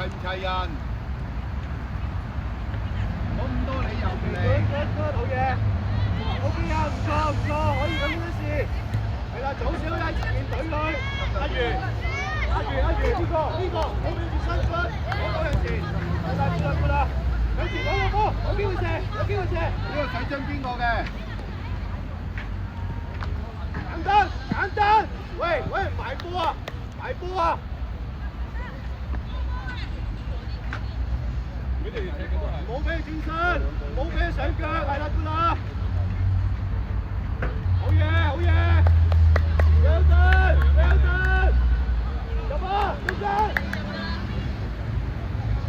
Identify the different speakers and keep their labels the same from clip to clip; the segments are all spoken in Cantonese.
Speaker 1: 齊唔齊人？攞咁多你又唔嚟？
Speaker 2: 好嘢，OK啊，唔錯唔錯，可以咁樣試。係啦，早少喺前面隊佢。阿源，呢個，好俾住身骨，攞到向前。係啦，過啦，向前攞個波，有機會射。
Speaker 1: 呢個水樽邊個嘅？
Speaker 2: 簡單，喂，埋波啊！唔好俾佢轉身，唔好俾佢上腳，係啦，得啦。好嘢 ，well done，入啊，中間。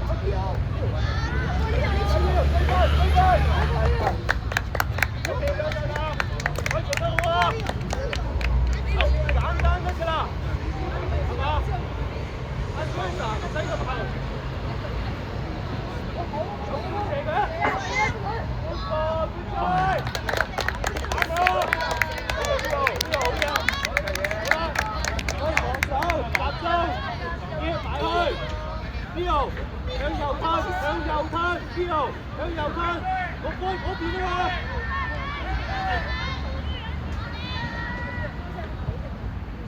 Speaker 2: 追分。OK， 有得啦，可以做得好啊！簡單得㗎啦，係嘛？阿張達唔使咁後。射佢啊！好波，啱啊！呢度好嘅，好啦，可以防守，集中，接埋去。呢度向右吞，呢度向右吞，個波嗰邊啊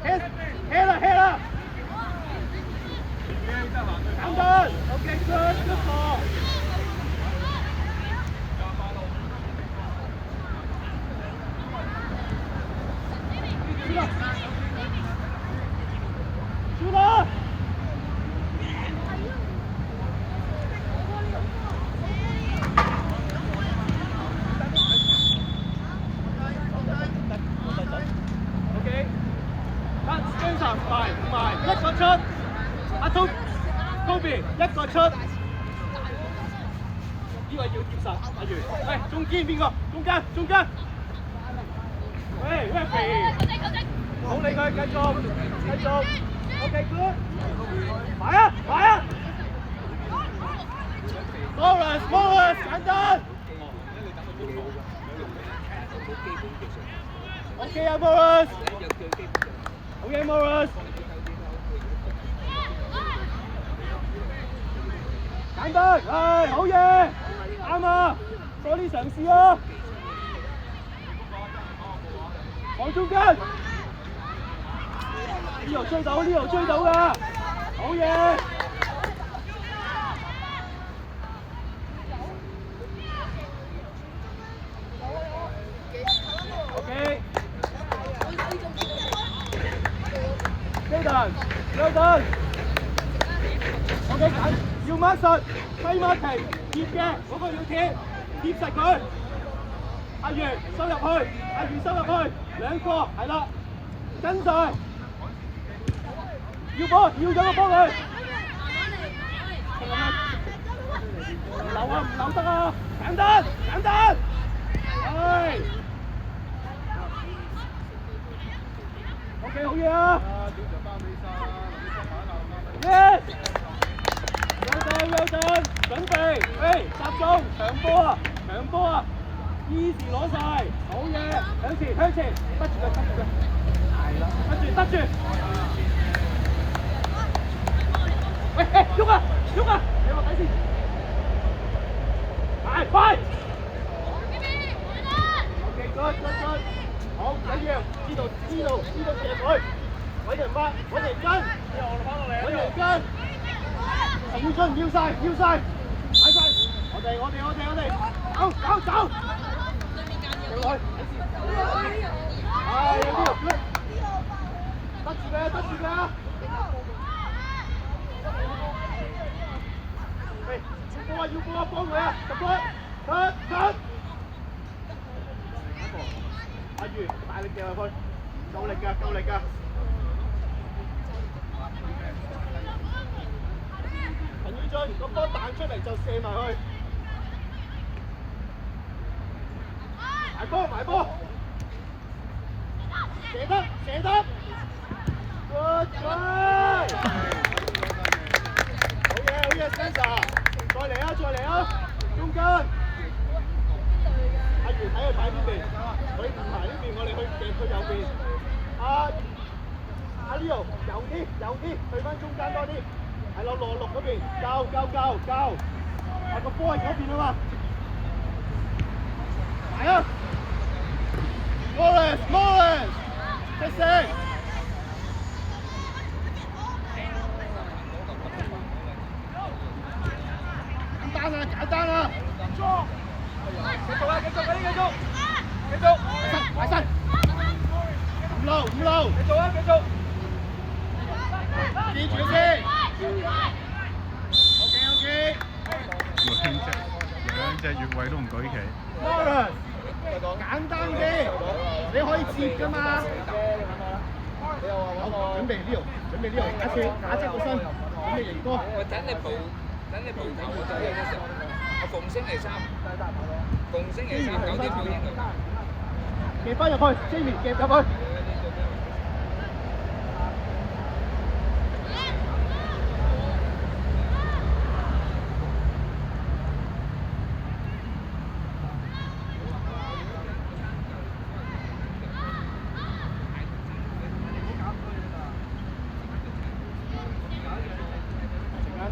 Speaker 2: ！hit 啦！簡單 ，OK good ball。出啦！唔係，一個出，阿Toby一個出，呢位要接實，阿源，喂，中間邊個？中間，喂 ，Rafi， 唔好理佢，繼續 ，OK good， 埋啊 ，Morris， 簡單 ，OK 啊 Morris， 好嘢 Morris。簡單，係好嘢，啱啊，多啲嘗試啊！往中間，呢度追到㗎，好嘢！Well done. OK， 要掹實，低掹停，貼嘅嗰個要貼實佢。阿源收入去，兩個係啦，跟晒。要波，要咗個波佢。唔留得啊！簡單，係。OK， 好嘢啊！Yes， well done， 準備，集中，長波啊 ，easy 攞晒，好嘢，向前，得住佢，係啦，得住，喂，喐啊，你話睇先，快 ，OK， good， 好，唔緊要，知道射佢。揾人跟，揾人跟，要進要晒，擺晒，我哋，走，對佢，有啲入得住佢啊！要波啊，幫佢啊，入波，cut，阿源大力掉入去，夠力㗎。個波彈出嚟就射埋去，埋波，射得 ，good try， 好嘢 ，Spencer， 再嚟啊，中間，阿源睇佢擺邊邊，佢唔埋呢邊，我哋去夾佢右邊，阿 Leo 右啲，去翻中間多啲。係攞6嗰邊，夠，係個波喺嗰邊啊嘛，嚟啊 ！Morris，出聲！簡單啦！繼續啊！繼續！快身！五路！繼續啊！記住先。OK。
Speaker 3: 兩隻越位都唔舉旗。
Speaker 2: Morris，簡單啲，你可以接㗎嘛。好，準備呢度，打側個身，準備迎波。
Speaker 4: 等你步頭就係嘅時候，我逢星期三9點表演佢。
Speaker 2: 夾翻入去 ，Jamie 夾入去。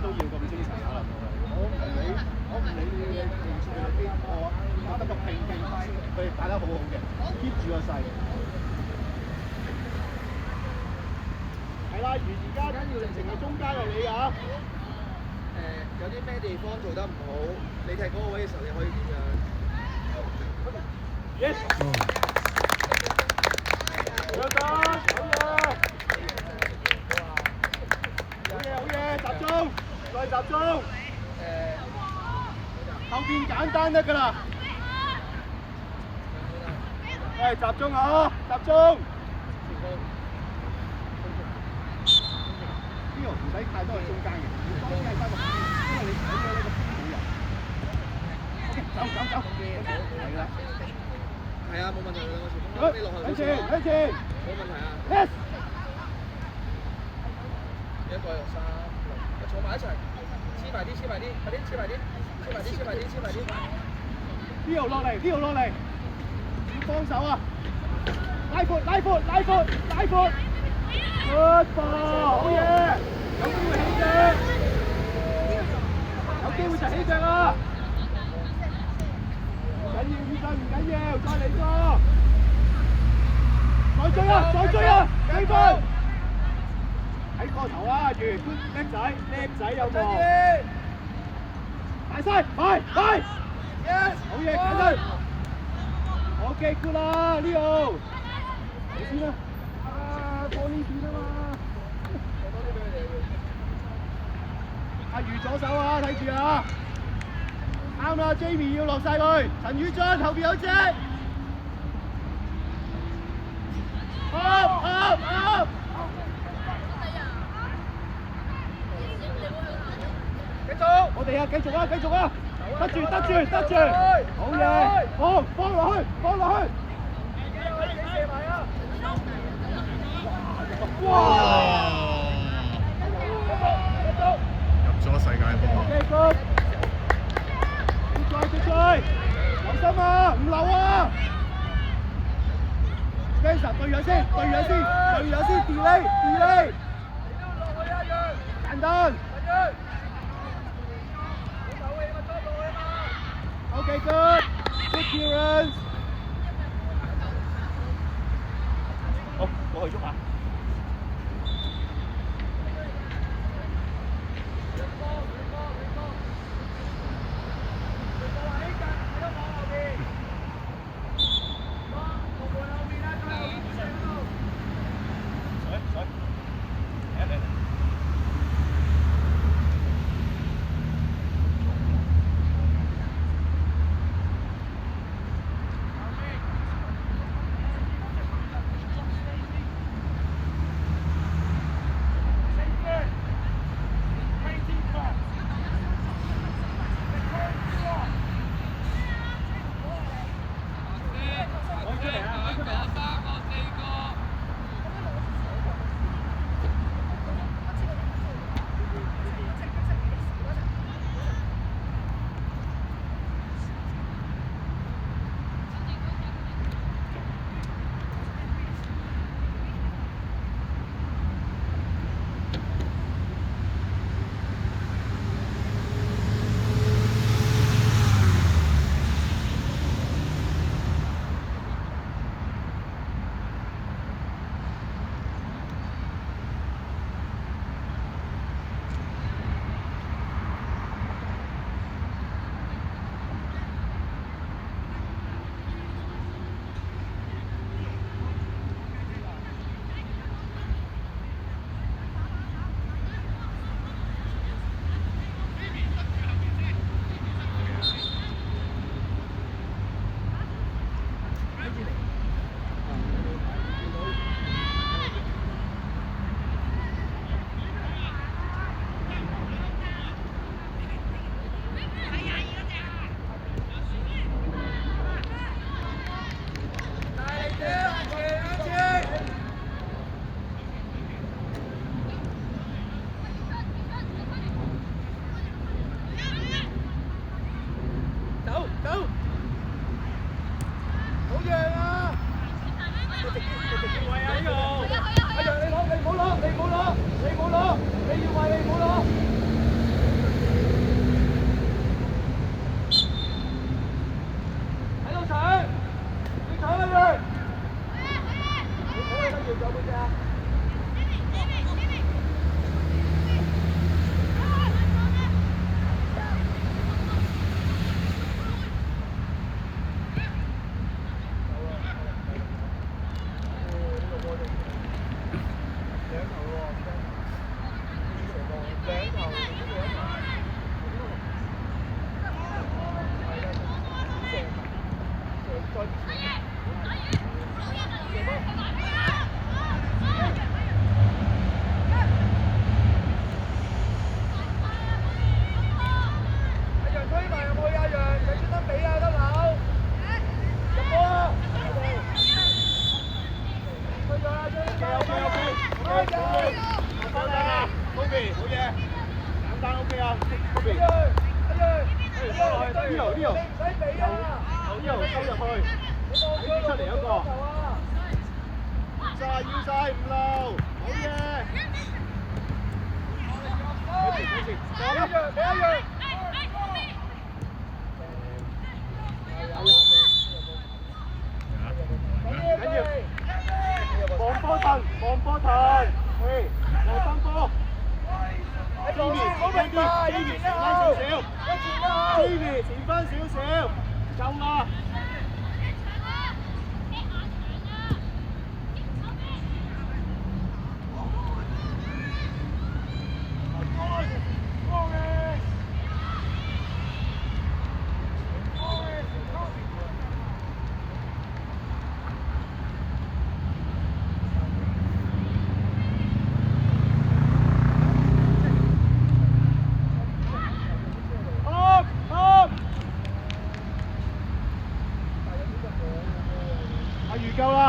Speaker 2: 都要咁精神啊！我唔理你技術係邊個，打得個拼勁，佢哋打得好好嘅 ，keep 住個勢。係啦，而家成個中間係你啊！
Speaker 1: 有啲咩地方做得唔好，你踢嗰個位嘅時候，你可以點樣
Speaker 2: ？Yes。好嘢，集中，再集中。後邊簡單得㗎啦。係集中啊！集中。呢個唔使太多喺中間嘅，當然係翻個，因為你睇咗呢個冇人。走。係啦。
Speaker 1: 係啊，冇問題啦，我前鋒你落去。
Speaker 2: 睇前。
Speaker 1: 冇問題啊。
Speaker 2: Yes。
Speaker 1: 一個又3，坐埋一齊，黐埋啲，快啲，黐埋啲。
Speaker 2: 呢度落嚟，要幫手啊！拉闊 ，good ball， 好嘢，有機會起腳，就起腳啊！唔緊要，再嚟多，再追啊，幾分？喺個頭啊，叻仔有望，大晒，快 ，yes， 好嘢，緊身 ，OK good 啦，呢度，你先啦，過呢邊啊嘛，阿余左手啊，睇住啊，啱啦 ，Jamie 要落晒佢，陳宇俊後邊有隻，up。我哋啊，繼續啊，得住，好嘢，放落去，哇！
Speaker 3: 入咗世界波。
Speaker 2: 接追，留心啊，唔留啊 ！Spencer 對樣先 ，delay， 簡單。Okay, good clearance。好，過去喐下。讓啊！直啲位啊！呢個阿楊你攞，你唔好攞，你唔好攞，你唔好攞，你要位你唔好攞。喺度搶，要搶啊楊！你睇下得要走邊隻啊？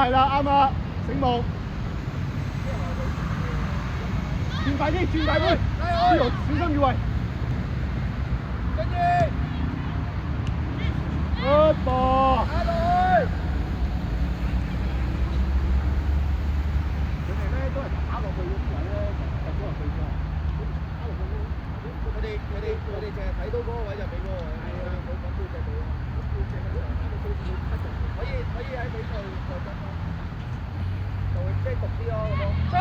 Speaker 2: 啱啊！醒目，轉快啲，轉快啲，呢度小心越位。跟住，一步，打落去。佢哋咧都係打落去嗰啲位咧，就幫人對方。佢哋淨係睇到嗰個位就俾嗰個位，冇講標隻俾。可以喺比賽再得咯。就會即係讀啲咯，咁樣。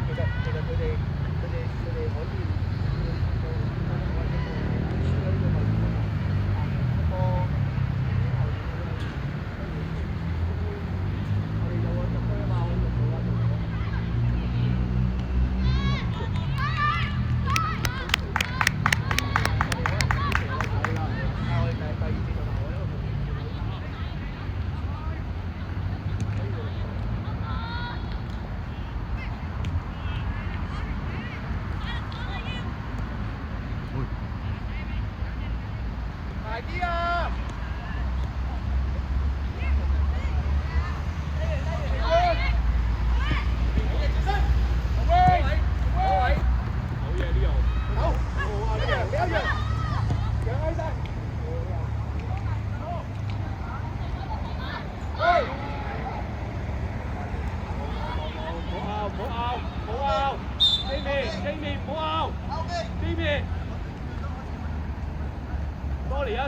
Speaker 2: 其實佢哋可以。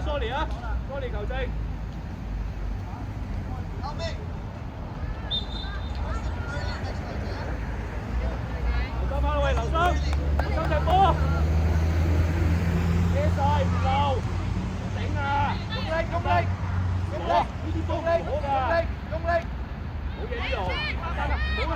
Speaker 2: sorry 啊 ，sorry 球證。留心啦喂，留心隻波，遮晒唔漏，頂啊！用力，呢啲波唔好㗎，用力，好嘢呢度，得啦，好啦。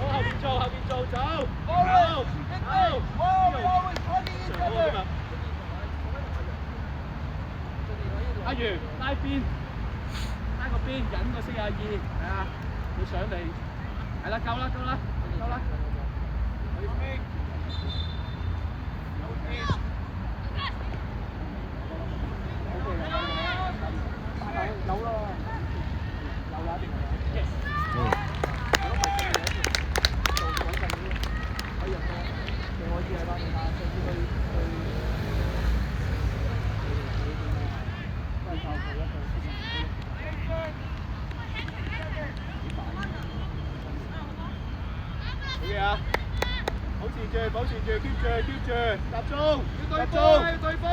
Speaker 2: 後邊做，走，阿如拉邊，拉個邊，引個42，係啊，佢上嚟，係啦，夠啦。OK 保持住，keep 住，keep 住，集中，
Speaker 1: 要對波，要對波。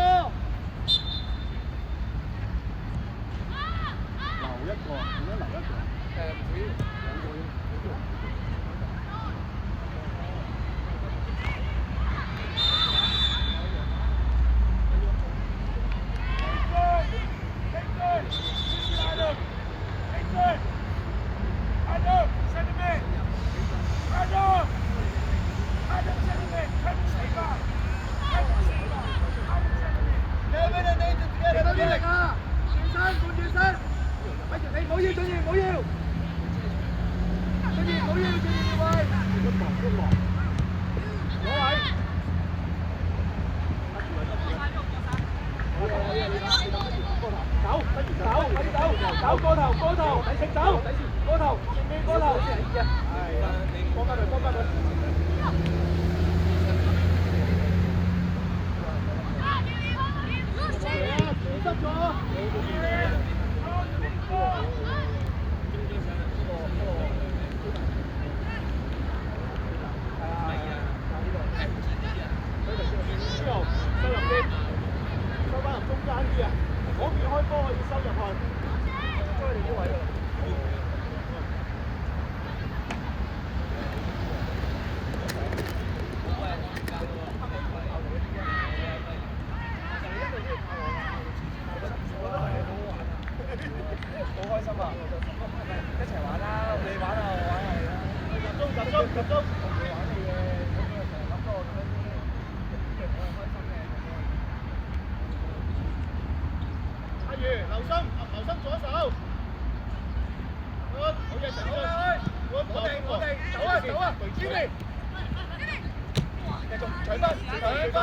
Speaker 2: 留一個，點樣留一個？
Speaker 1: 唔止兩個啫。
Speaker 2: 走過頭，底線走，過頭，前面過頭，係啊，幫翻佢，幫翻佢。失咗。收入啲，收翻入中間啲啊！嗰邊開波可以收入去。追你啲位㗎啦。
Speaker 1: 好開心啊！一齊玩啦，你玩啊，我玩啊，
Speaker 2: 集中，集中，集中。
Speaker 1: 你玩你嘅，咁樣成日諗到我咁樣啲，我係開心嘅。
Speaker 2: 阿如，留心左手。好嘢，陳俊。我哋，走啊，Jimmy。繼續取分，取分。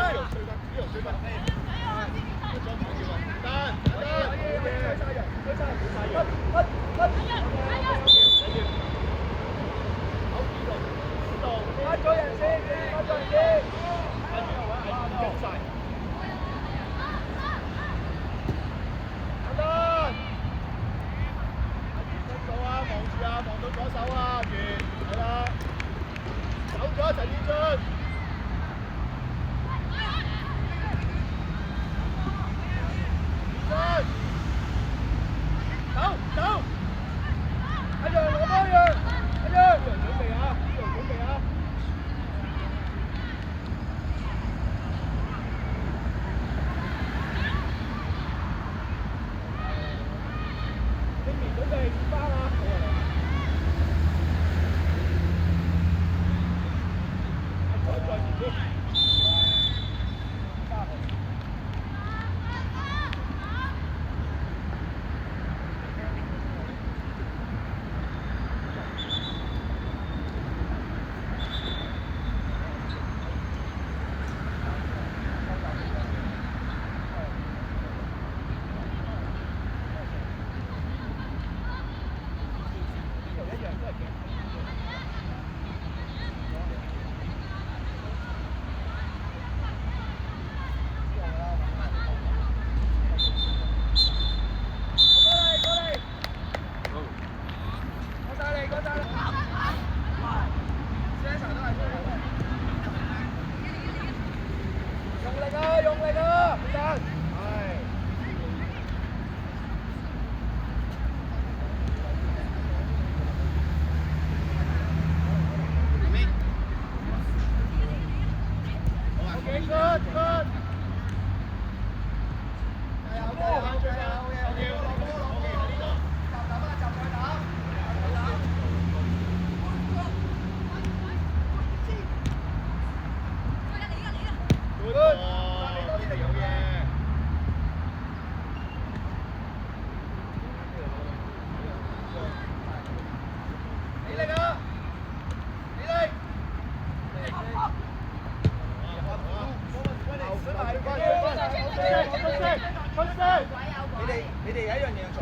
Speaker 1: 你哋有一樣嘢做，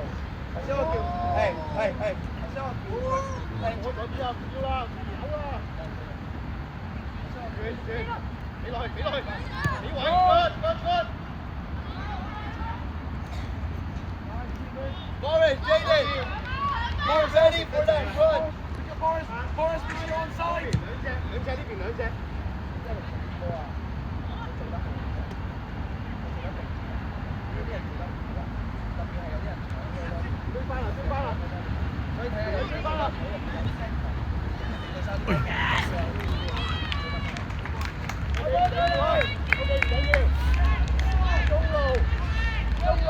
Speaker 1: 頭先我叫，頭先我叫佢，
Speaker 2: 我嗰啲啊，唔要啦，唔好啦。俾落去，俾位 good。Morris,
Speaker 1: JD, Morris ready for that, good.
Speaker 2: Forrest, be on side. 兩隻呢邊兩隻。
Speaker 1: 真係做波啊，你做得好，你做得明，呢啲人做得唔好啊，特別係有啲人搶嘅咯。追翻啦，追翻啦！所以睇下有追翻啦。對手啲OK， 唔緊要。中路，中間，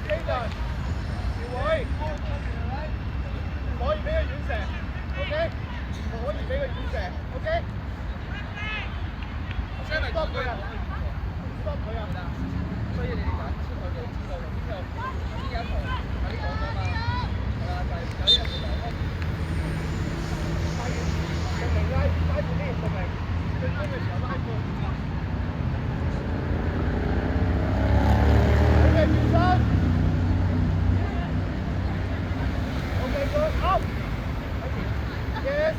Speaker 1: 基頓，調位，唔可以俾佢遠射 ，OK， 唔可以俾佢遠射 ，OK。stop 佢啊 ！stop 佢啊！所以你哋揀出佢哋知道，然之後先有一場喺呢講㗎嘛，係嘛？就係有啲人會講明拉住啲，明最終嘅時候拉過。OK， 轉身。OK， good， up。Yes。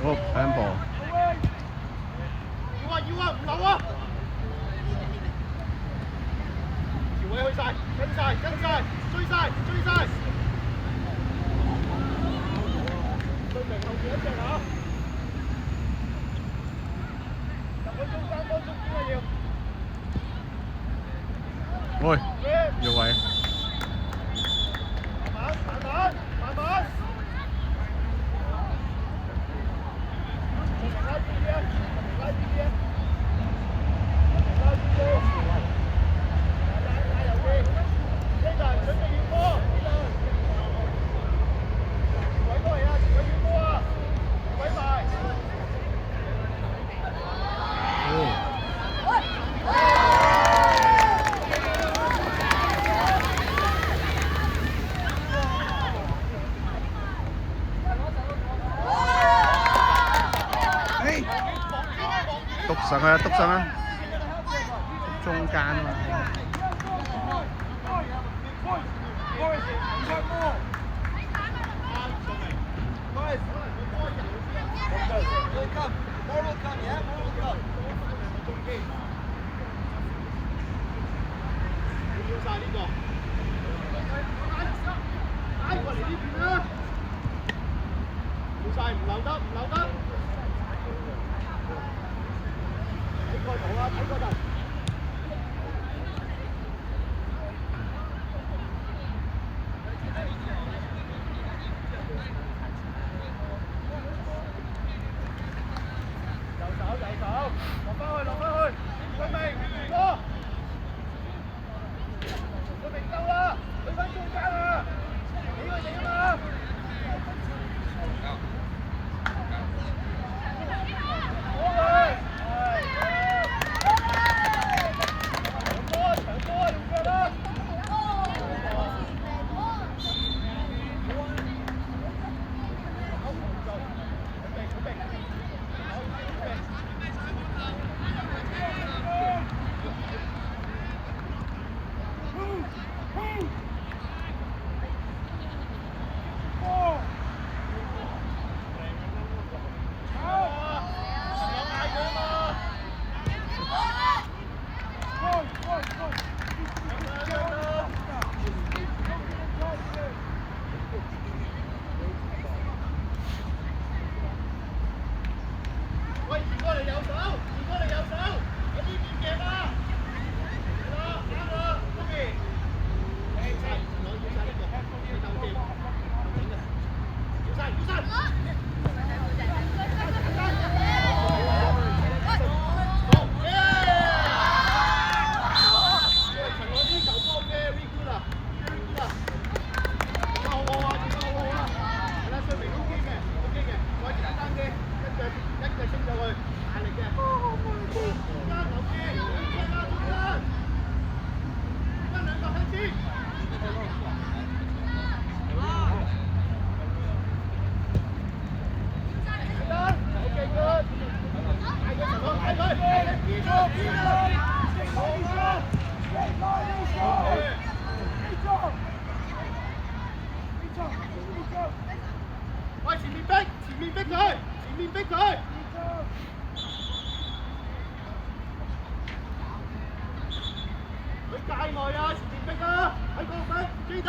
Speaker 3: 哦，handball。
Speaker 2: 要啊，唔留啊！條位去晒，跟晒，追晒！對明後邊一隻啊！入去中間多中邊啊要。
Speaker 3: 喂，要位。
Speaker 2: 慢慢。拉啲啊！
Speaker 3: 上去啊，篤上啊！中間啊嘛。
Speaker 1: 要晒呢個，打過嚟呢邊啦！要晒唔留得，唔留得。睇個圖啊，睇個圖。落翻去，落翻去，俊明，哥，俊明夠啦，去翻中間啊，幾個人啊嘛，過去，長波啊，長波啊，用腳啦。喂，轉過嚟右手，轉過嚟右手，喺呢邊夾啊！係啦，啱啦，嗰邊。要晒，要晒呢個，你鬥氣，整嘅，要晒，要晒。好，耶！陳凱啲球波嘅 very good 啊 ，very good 啊，做得好好啊，做得好好啊，係啦，水平 OK 嘅，OK 嘅，再簡單啲，一腳升上去，大力嘅，中間留意，中間啦，中間，分兩個向前，係得 ，OK good，嗌佢陳凱，嗌佢，喂，前面逼，前面逼佢，前面逼佢。佢界外啊，前面逼啊，喺嗰度逼，基頓。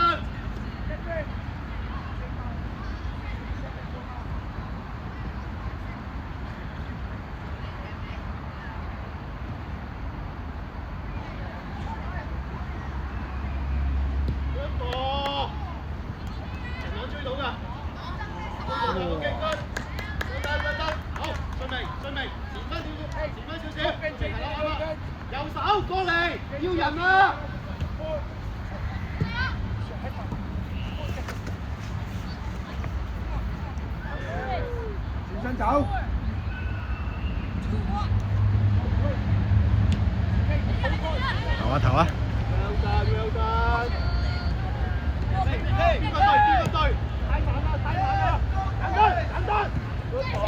Speaker 1: 一個，陳朗追到㗎。OK good，得，好，順明，前翻少少，係啦，啱啦，右手過嚟，要人啊！轉身走。
Speaker 3: 頭啊！well
Speaker 1: done，邊個對？太慢啦！簡單，good ball。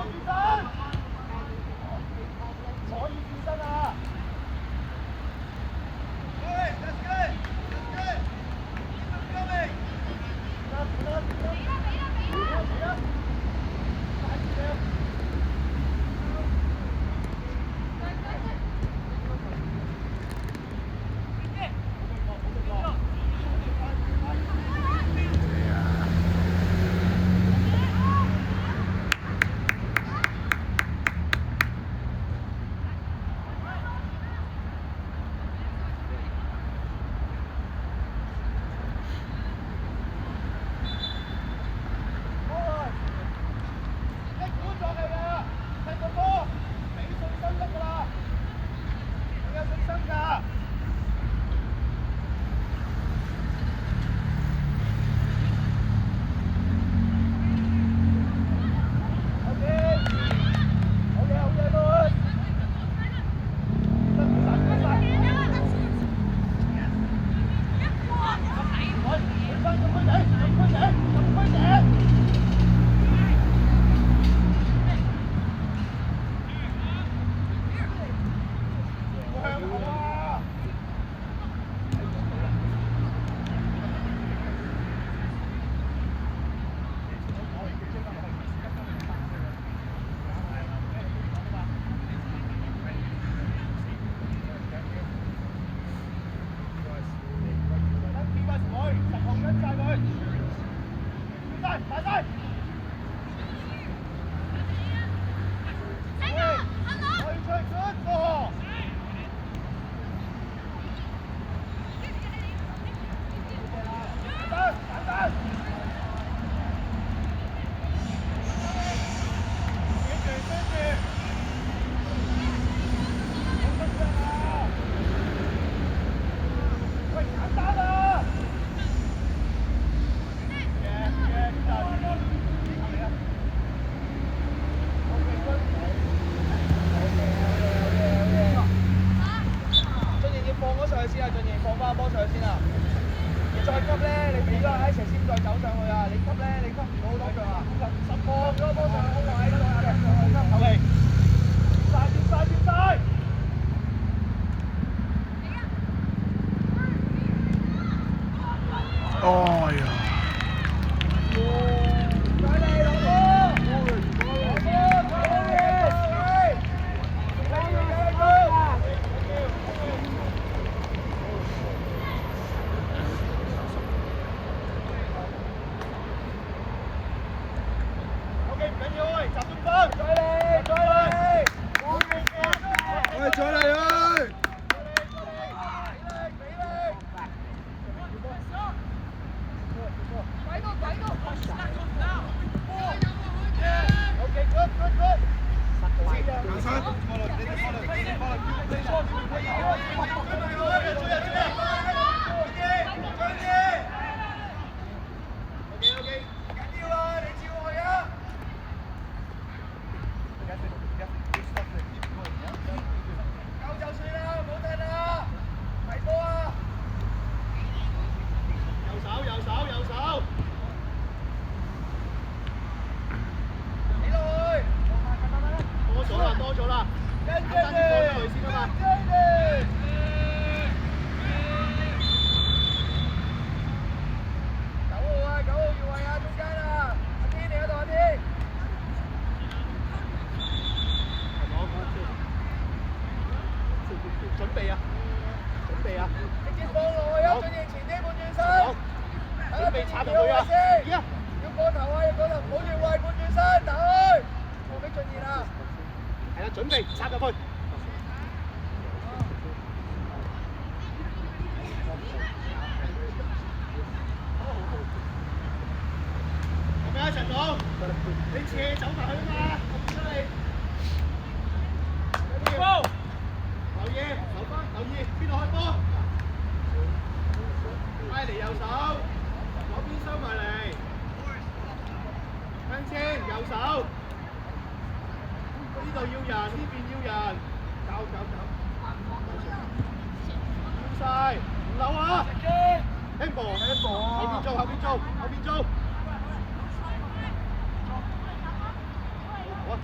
Speaker 3: 哎呀！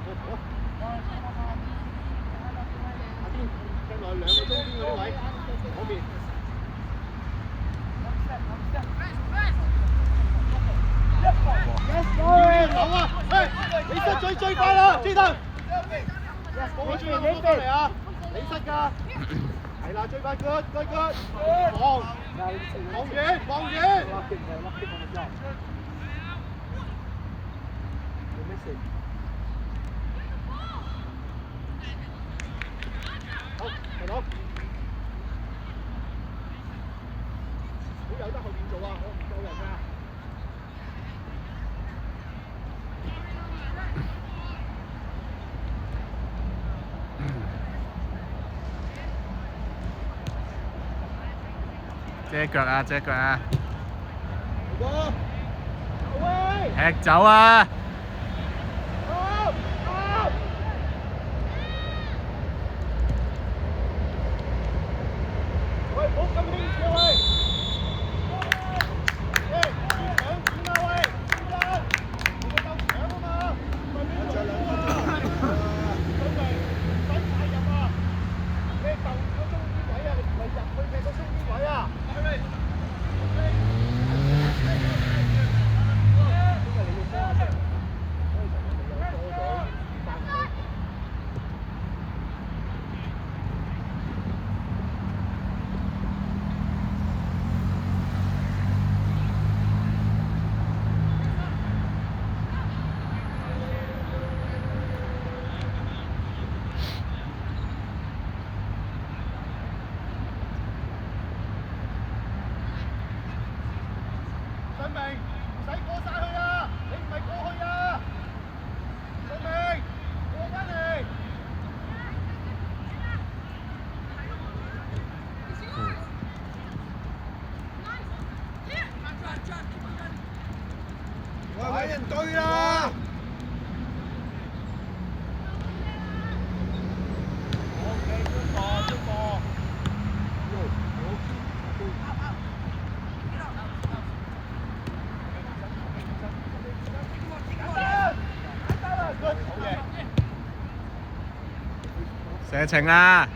Speaker 1: 好將來兩個中邊嗰啲位，嗰邊。走啊！你失最快啦，朱騰！冇我最後攞翻嚟啊！你失㗎，係啦，最快 good，望遠。好，大佬，好有得後面做啊！我唔夠人啊！
Speaker 3: 遮腳啊！遮腳啊！
Speaker 1: 踢
Speaker 3: 走啊！
Speaker 1: 喂，唔好咁輕嘅喂！搶點啊喂！你夠搶啊嘛！準備唔使太入啊！你就個中間位啊，你唔係入去嘅個中間位啊！信明，唔使過晒去啊！你唔係過去啊！信明，過翻嚟。喂，揾人對啦！
Speaker 3: 射程啊！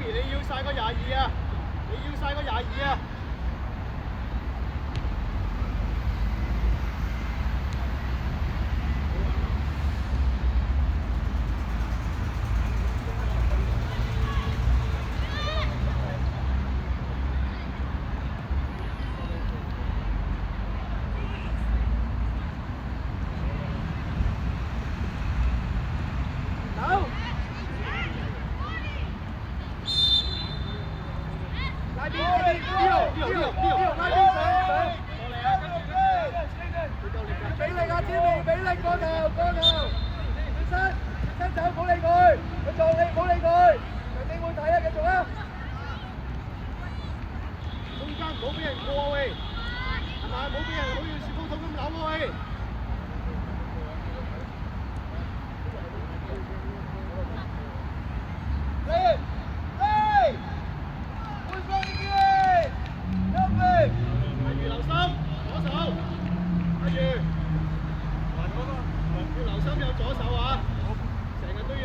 Speaker 3: 你要晒個22啊！你要晒個22啊！冇俾人過喂，係嘛？冇俾人好似雪糕筒咁扭喂。嚟嚟，換方邊，右邊，阿如留心，左手，阿如，要留心有左手啊，成日都要。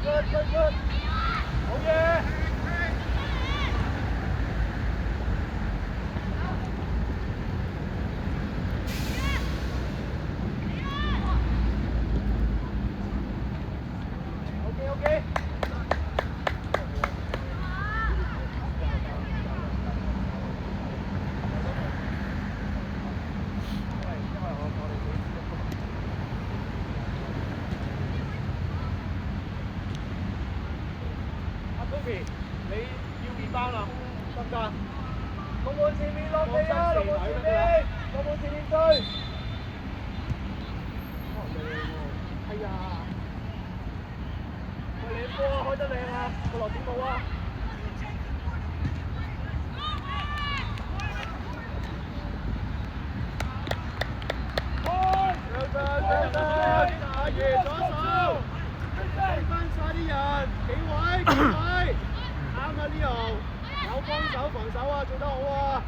Speaker 3: good, good, good.
Speaker 2: 好嘢！OK，OK。Kobe，你要變班啦，得唔得？
Speaker 3: 龍門前面落地啊！龍門前面，龍門前面追。
Speaker 2: 係啊！喂，你波啊，開得靚啊！個落點冇啊！
Speaker 1: 阿爺左手，睇翻晒啲人，幾位幾位，啱啊 Leo，有幫手防守啊，做得好啊！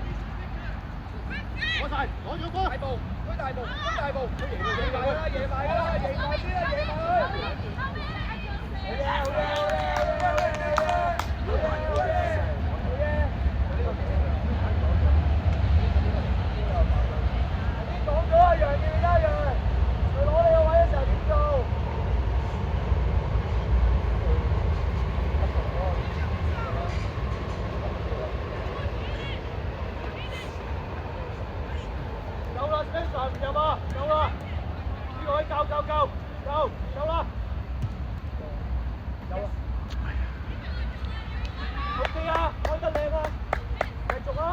Speaker 1: 攞晒，攞咗波，大步，推大步，推大步，佢贏佢贏啦，贏埋啦，贏埋先啦，贏埋佢。好嘢，好嘢，好嘢，好嘢，好嘢，好嘢，好嘢。講咗啊，楊記啦，楊，佢攞你個位嘅時候點做？夠啦 ，Spencer 唔入啊，夠啦，呢個位夠夠夠夠夠啦，夠啦。OK 啊，開得靚啊，繼續啊！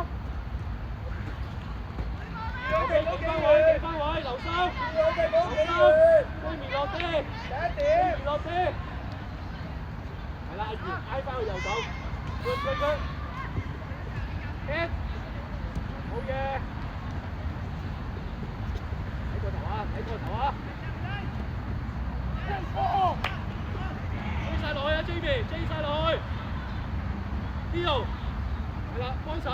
Speaker 1: 企翻位，留心，留心，對面落啲，第一點，對面落啲，係啦，挨翻去右手，good，hit，好嘢，睇個頭啊，睇個頭啊，追晒落去啊 ，Jamie， 追晒落去 ，Leo， 係啦，幫手。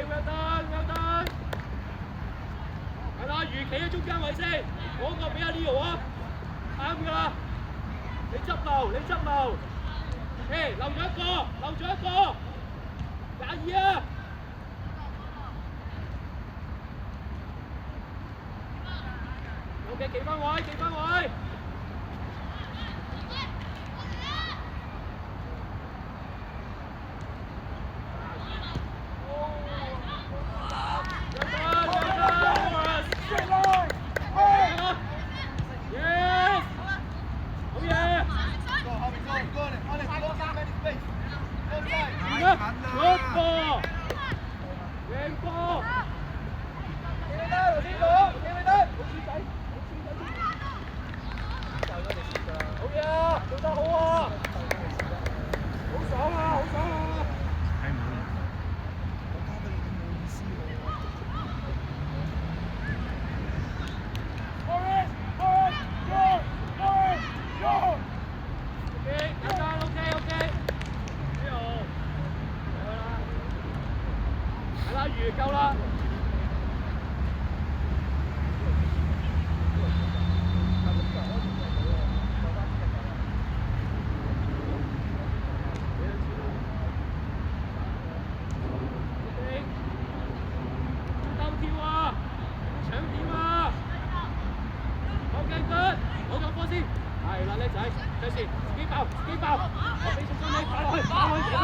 Speaker 1: well done， 係啦，魚企喺中間位先，嗰個俾阿 Leo 啊，啱㗎啦，你執漏，你執漏，漏咗一個，漏咗一個，22啊 ，OK， 企翻位，企翻位。夠啦！鬥跳啊！搶點啊！好嘅 good， 攞咗波先。係啦，叻仔，睇先，自己爆，自己爆，我俾信心你，打落去，打落去，贏啦！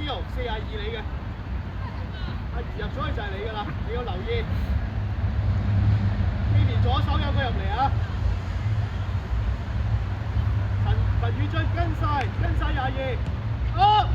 Speaker 1: Leo 42你嘅，阿怡入咗去就係你㗎啦，你要留意。呢邊左手有個入嚟啊！陳宇俊跟晒22，好。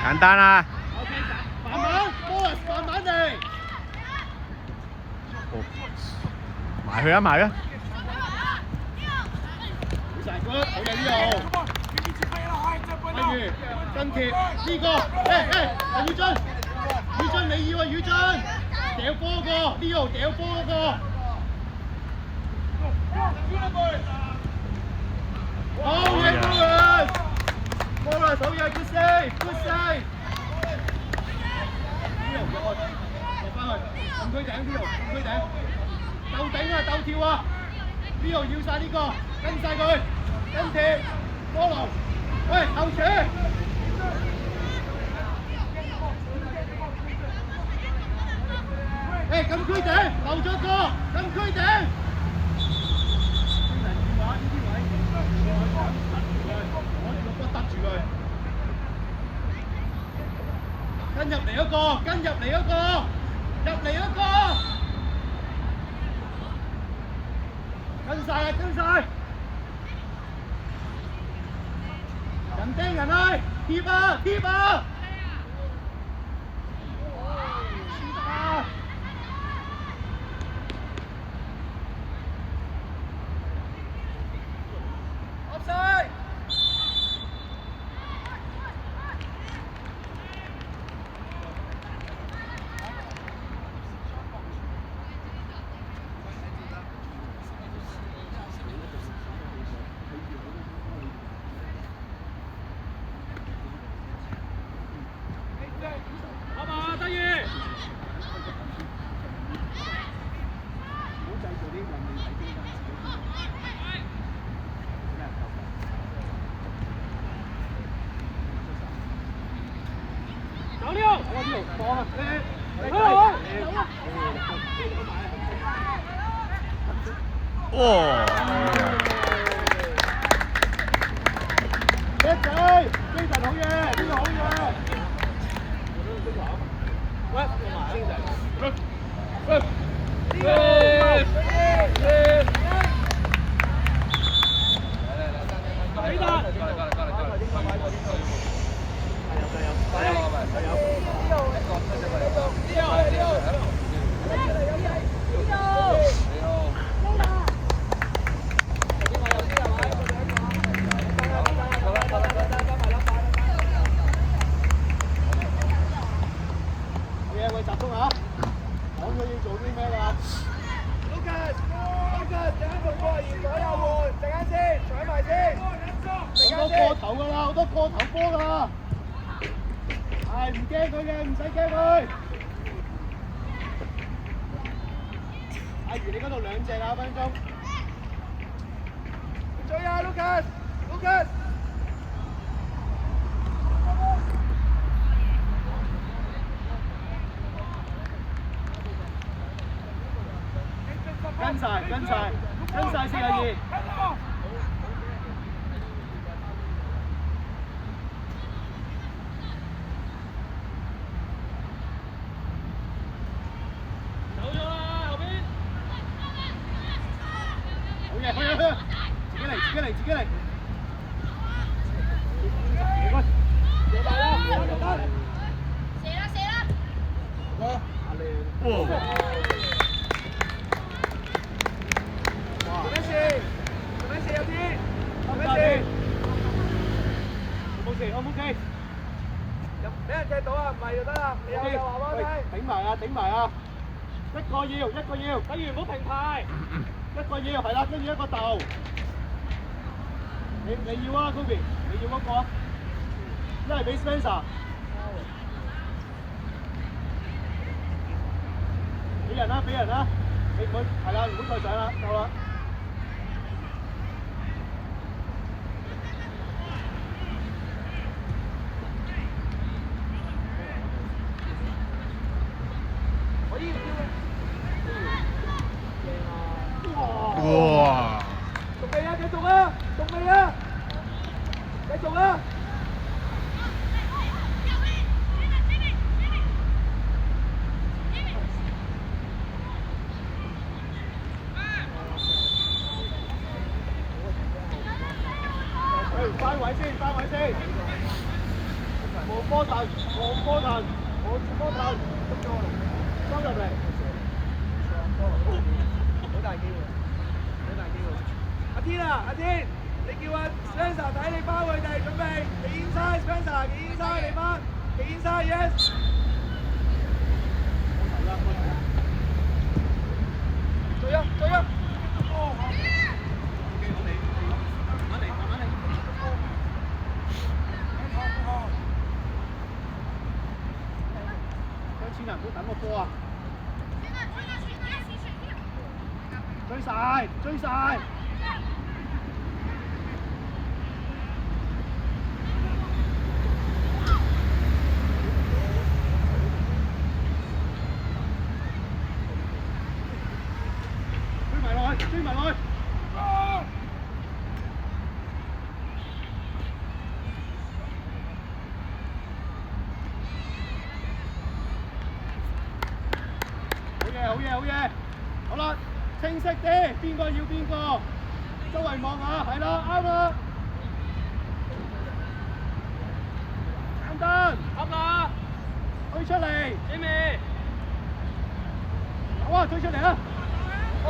Speaker 2: 簡單啊！
Speaker 1: 慢慢 ，Boris 慢慢嚟。
Speaker 2: 埋去啊，埋啊！
Speaker 1: 好晒 good， 好嘅呢度。跟住跟貼呢個，陳宇俊你要啊宇俊，掉波嗰個，呢度掉波嗰個。好嘢 Boris，Boris 好嘢 ，good save，good save。呢度落翻去，禁區頂呢度，禁區頂，鬥頂啊，鬥跳啊！呢度要晒呢個，跟晒佢，跟貼，波流，喂，後扯。禁區頂，漏咗個，禁區頂。跟入嚟嗰個，跟入嚟嗰個，入嚟嗰個，跟晒啊，跟晒，人盯人去，貼啊，貼啊！
Speaker 2: 哦！
Speaker 1: 一仔，精神好嘢，呢個好嘢。喂，精神。好多過頭波㗎，係唔驚佢嘅，唔使驚佢。阿怡，你嗰度兩隻啊，分鐘。追啊 ，Lucas！己嚟，自己嚟。
Speaker 2: 射大啦，射得。做咩事？做咩事有天？做咩事？
Speaker 1: 冇事，O 唔 OK？
Speaker 2: 俾人踢到啊，唔係就得啦。你有就話俾我聽。
Speaker 1: 頂埋啊，頂埋啊！一個要，等於唔好平排。一個要，係啦，跟住一個竇。你要啊 ，Kobe， 你要嗰個啊？一係俾 Spencer。俾人啦，俾人啦！你唔好係啦，唔好再上啦，夠啦。
Speaker 5: 哇！
Speaker 2: 仲未啊？繼續啊！仲未啊？繼續啊！
Speaker 1: 翻位先，翻位先。冇波頭，冇波頭，冇波頭，收入嚟。
Speaker 2: 好大機會，好大機會。阿天啊，阿天，你叫阿 Spencer 睇你翻去就係準備，幾 inside Spencer，幾 inside 你翻，幾 inside yes。追啊，追啊！
Speaker 1: 千人唔好等個波啊！追晒，追晒！追埋落去，追埋落去！好嘢，好嘢！好啦，清晰啲，邊個要邊個，周圍望下，係啦，啱啦。簡單，啱啦，推出嚟 ，Jimmy， 好啊，推出嚟啊！
Speaker 2: 去，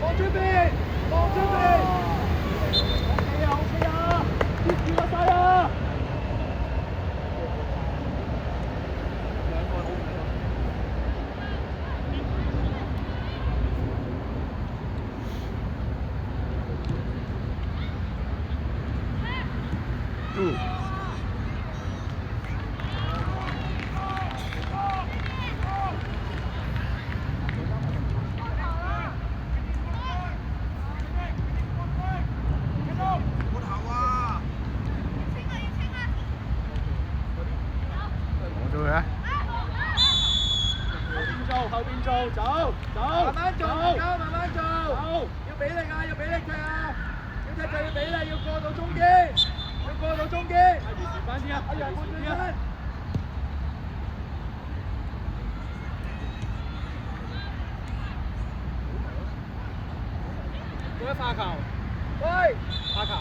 Speaker 2: 望出邊，望出邊。
Speaker 1: OK 啊，OK 啊，貼住個勢啊！後邊做，走，
Speaker 2: 慢慢做，慢慢做，
Speaker 1: 走，
Speaker 2: 要俾力啊，要俾力踢啊，要踢就要俾力，要過到中間，要過到中間。
Speaker 1: 阿余翻啲啊，
Speaker 2: 阿楊換轉身。
Speaker 1: 做一發球，
Speaker 2: 喂，
Speaker 1: 發球，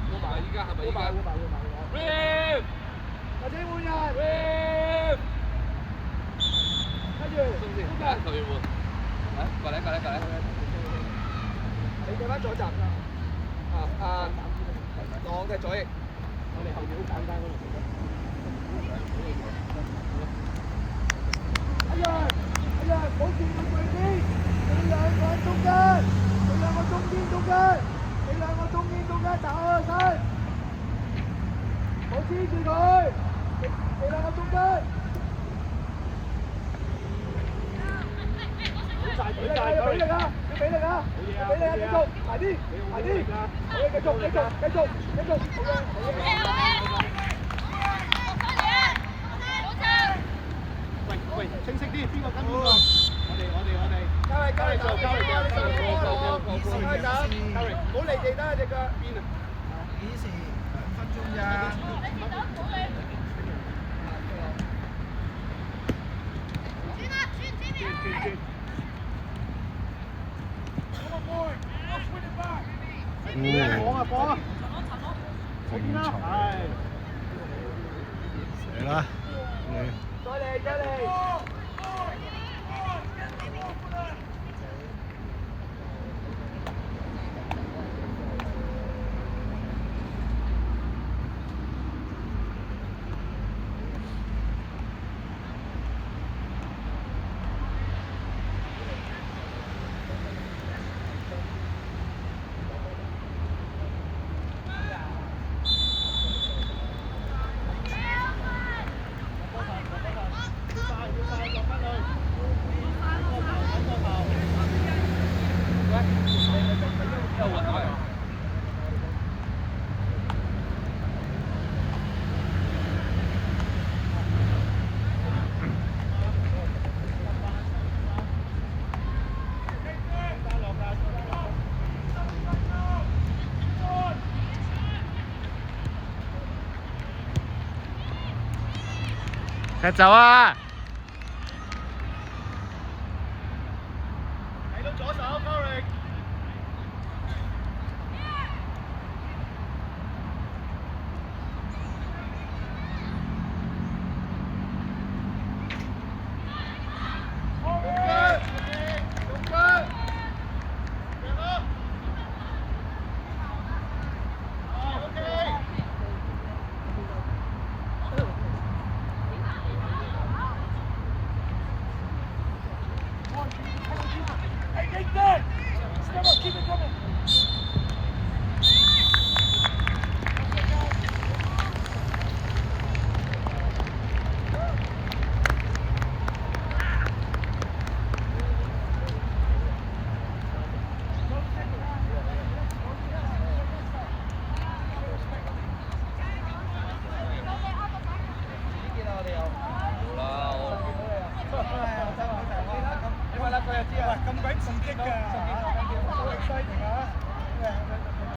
Speaker 4: 烏馬依家係咪依家
Speaker 1: Win，
Speaker 2: 或者換人。跟住，
Speaker 4: 啊，球員換，啊，過嚟，
Speaker 2: 你對翻左閘啊，朗踢左翼。
Speaker 1: 我哋後面好簡單嗰度。
Speaker 2: 哎呀，唔好轉咁攰啲，你兩個喺中間，你兩個中間打開個身，唔好黐住佢，你兩個中間。俾力啊！要俾力啊！繼續埋啲，好嘢，繼續，
Speaker 1: 喂，清晰啲，邊個跟邊個？我哋。交嚟做，
Speaker 2: 唔好離地得隻腳。邊啊？
Speaker 3: 幾時2分鐘咋？
Speaker 1: 轉。啊放啊！
Speaker 5: 正財
Speaker 1: 係。
Speaker 5: 死啦！你
Speaker 2: 再嚟再嚟。
Speaker 5: 踢走啊！
Speaker 1: 睇到左手 Corey。
Speaker 3: 咁鬼刺激㗎，好 exciting 啊！